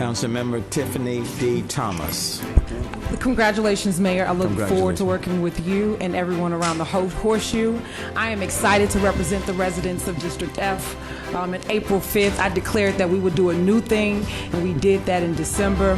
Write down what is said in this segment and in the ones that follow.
Councilmember Tiffany D. Thomas. Congratulations, Mayor. I look forward to working with you and everyone around the Horseshoe. I am excited to represent the residents of District F. On April 5th, I declared that we would do a new thing, and we did that in December.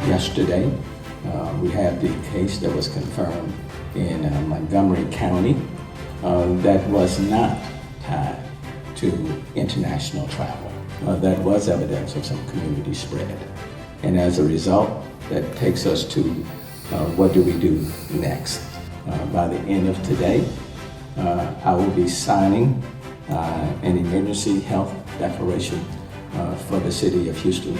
Yesterday, we had the case that was confirmed in Montgomery County that was not tied to international travel. That was evidence of some community spread. And as a result, that takes us to what do we do next? By the end of today, I will be signing an emergency health declaration for the city of Houston.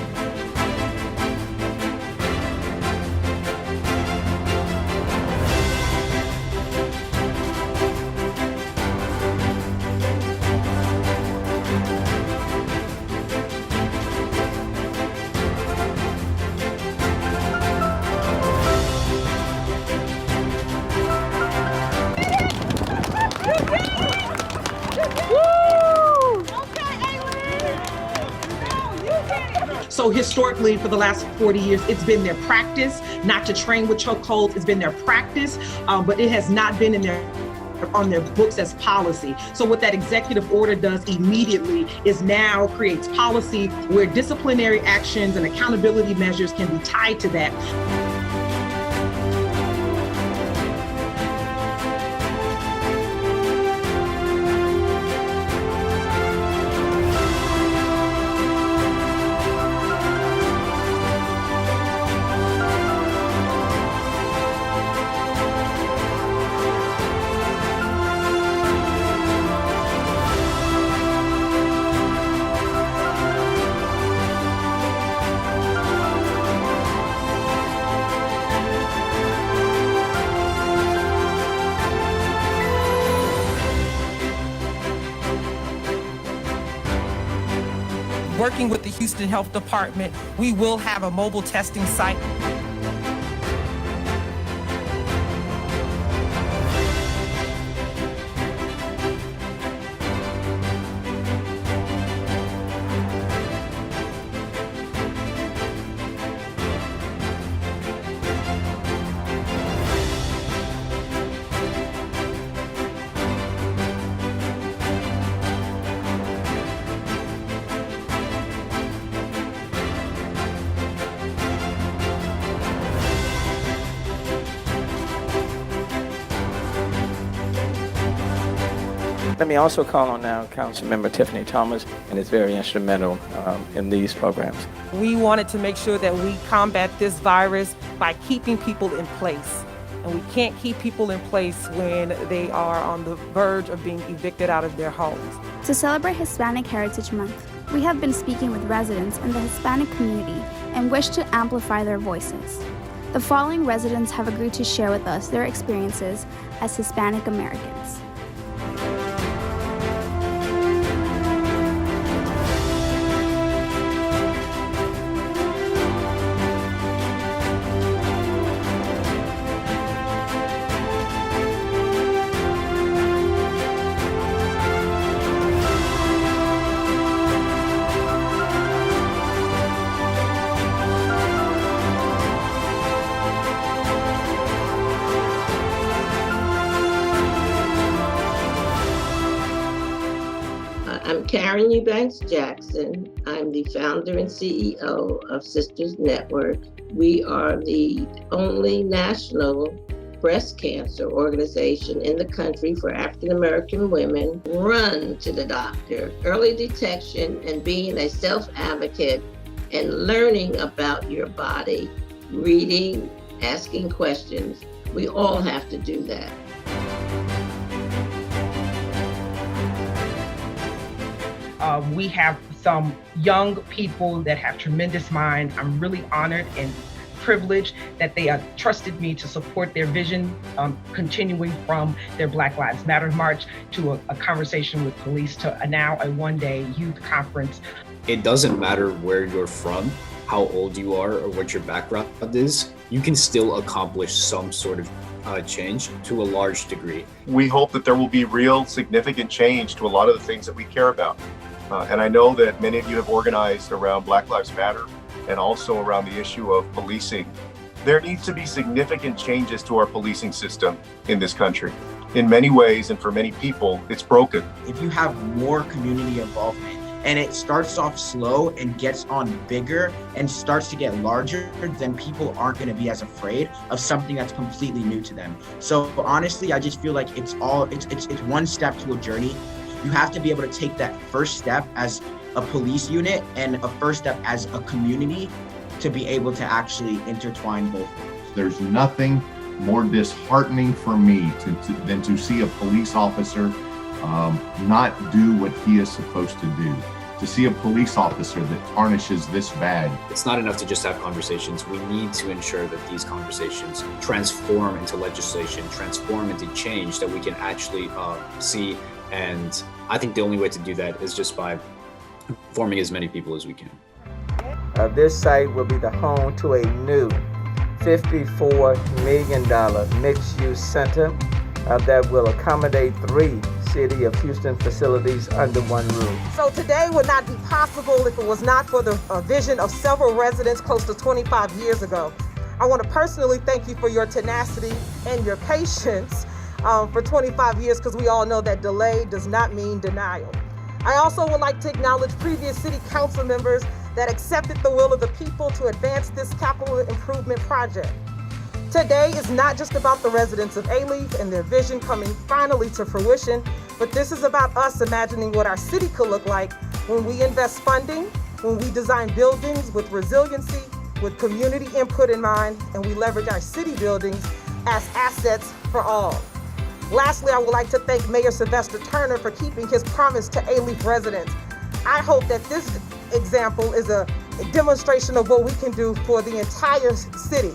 So historically, for the last 40 years, it's been their practice not to train with chokeholds. It's been their practice, but it has not been on their books as policy. So what that executive order does immediately is now creates policy where disciplinary actions and accountability measures can be tied to that. Working with the Houston Health Department, we will have a mobile testing site. Let me also call on now Councilmember Tiffany Thomas, and is very instrumental in these programs. We wanted to make sure that we combat this virus by keeping people in place. And we can't keep people in place when they are on the verge of being evicted out of their homes. To celebrate Hispanic Heritage Month, we have been speaking with residents in the Hispanic community and wish to amplify their voices. The following residents have agreed to share with us their experiences as Hispanic Americans. I'm Karen Eubanks Jackson. I'm the founder and CEO of Sisters Network. We are the only national breast cancer organization in the country for African American women. Run to the doctor. Early detection and being a self-advocate and learning about your body, reading, asking questions. We all have to do that. We have some young people that have tremendous minds. I'm really honored and privileged that they have trusted me to support their vision, continuing from their Black Lives Matter March to a conversation with police to now a one-day youth conference. It doesn't matter where you're from, how old you are, or what your background is. You can still accomplish some sort of change to a large degree. We hope that there will be real significant change to a lot of the things that we care about. And I know that many of you have organized around Black Lives Matter and also around the issue of policing. There needs to be significant changes to our policing system in this country. In many ways and for many people, it's broken. If you have more community involvement and it starts off slow and gets on bigger and starts to get larger, then people aren't going to be as afraid of something that's completely new to them. So honestly, I just feel like it's one step to a journey. You have to be able to take that first step as a police unit and a first step as a community to be able to actually intertwine both. There's nothing more disheartening for me than to see a police officer not do what he is supposed to do. To see a police officer that tarnishes this bad. It's not enough to just have conversations. We need to ensure that these conversations transform into legislation, transform into change that we can actually see. And I think the only way to do that is just by informing as many people as we can. This site will be the home to a new $54 million mixed-use center that will accommodate 3 City of Houston facilities under one roof. So today would not be possible if it was not for the vision of several residents close to 25 years ago. I want to personally thank you for your tenacity and your patience for 25 years, because we all know that delay does not mean denial. I also would like to acknowledge previous city council members that accepted the will of the people to advance this capital improvement project. Today is not just about the residents of Alief and their vision coming finally to fruition, but this is about us imagining what our city could look like when we invest funding, when we design buildings with resiliency, with community input in mind, and we leverage our city buildings as assets for all. Lastly, I would like to thank Mayor Sylvester Turner for keeping his promise to Alief residents. I hope that this example is a demonstration of what we can do for the entire city.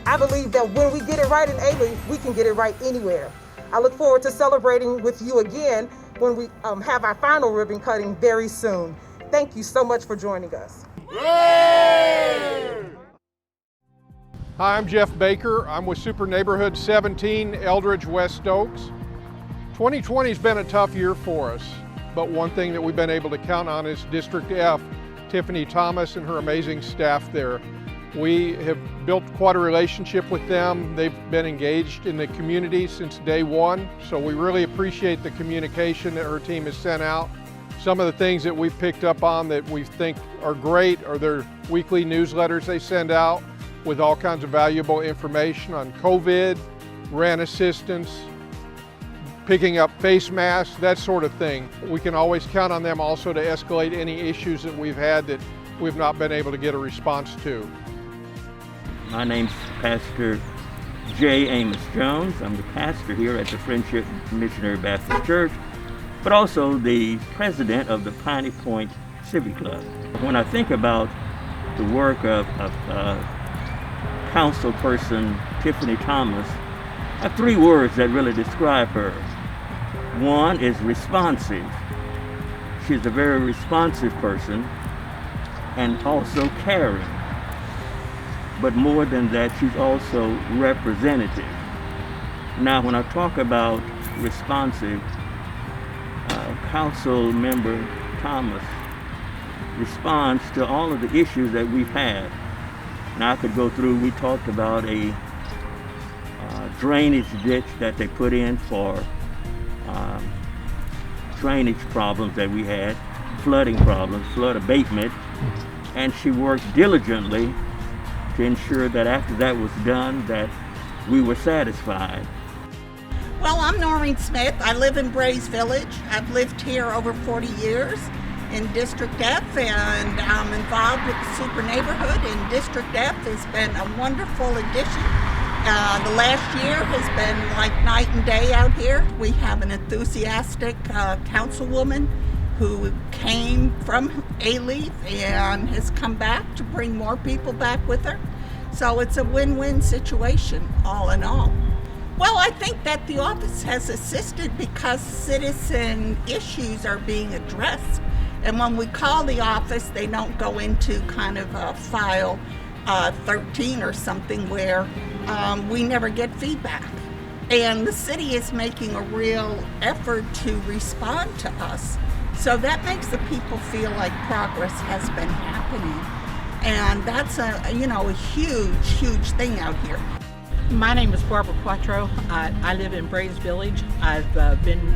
I believe that when we get it right in Alief, we can get it right anywhere. I look forward to celebrating with you again when we have our final ribbon cutting very soon. Thank you so much for joining us. Hi, I'm Jeff Baker. I'm with Super Neighborhood 17, Eldridge West Oaks. 2020 has been a tough year for us, but one thing that we've been able to count on is District F, Tiffany Thomas and her amazing staff there. We have built quite a relationship with them. They've been engaged in the community since day one, so we really appreciate the communication that her team has sent out. Some of the things that we've picked up on that we think are great are their weekly newsletters they send out with all kinds of valuable information on COVID, rent assistance, picking up face masks, that sort of thing. We can always count on them also to escalate any issues that we've had that we've not been able to get a response to. My name's Pastor J. Amos Jones. I'm the pastor here at the Friendship Missionary Baptist Church, but also the president of the Piney Point Civic Club. When I think about the work of councilperson Tiffany Thomas, I have 3 words that really describe her. One is responsive. She's a very responsive person and also caring. But more than that, she's also representative. Now, when I talk about responsive, Council Member Thomas responds to all of the issues that we've had. Now, I could go through, we talked about a drainage ditch that they put in for drainage problems that we had, flooding problems, flood abatement, and she worked diligently to ensure that after that was done, that we were satisfied. Well, I'm Noreen Smith. I live in Brays Village. I've lived here over 40 years in District F, and I'm involved with the Super Neighborhood, and District F has been a wonderful addition. The last year has been like night and day out here. We have an enthusiastic councilwoman who came from Alief and has come back to bring more people back with her. So it's a win-win situation, all in all. Well, I think that the office has assisted because citizen issues are being addressed. And when we call the office, they don't go into kind of a file 13 or something where we never get feedback. And the city is making a real effort to respond to us. So that makes the people feel like progress has been happening. And that's a huge, huge thing out here. My name is Barbara Quattro. I live in Brays Village. I've been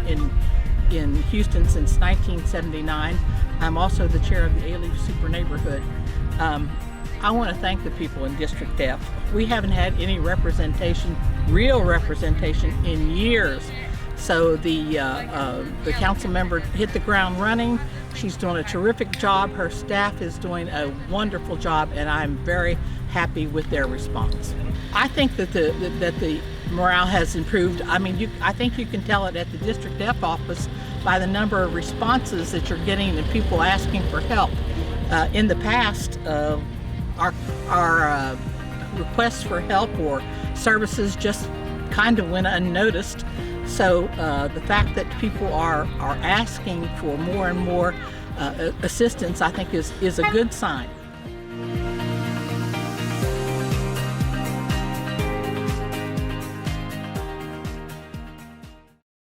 in Houston since 1979. I'm also the chair of the Alief Super Neighborhood. I want to thank the people in District F. We haven't had any representation, real representation, in years. So the council member hit the ground running. She's doing a terrific job. Her staff is doing a wonderful job, and I'm very happy with their response. I think that the morale has improved. I mean, I think you can tell it at the District F office by the number of responses that you're getting and people asking for help. In the past, our requests for help or services just kind of went unnoticed. So the fact that people are asking for more and more assistance, I think is a good sign.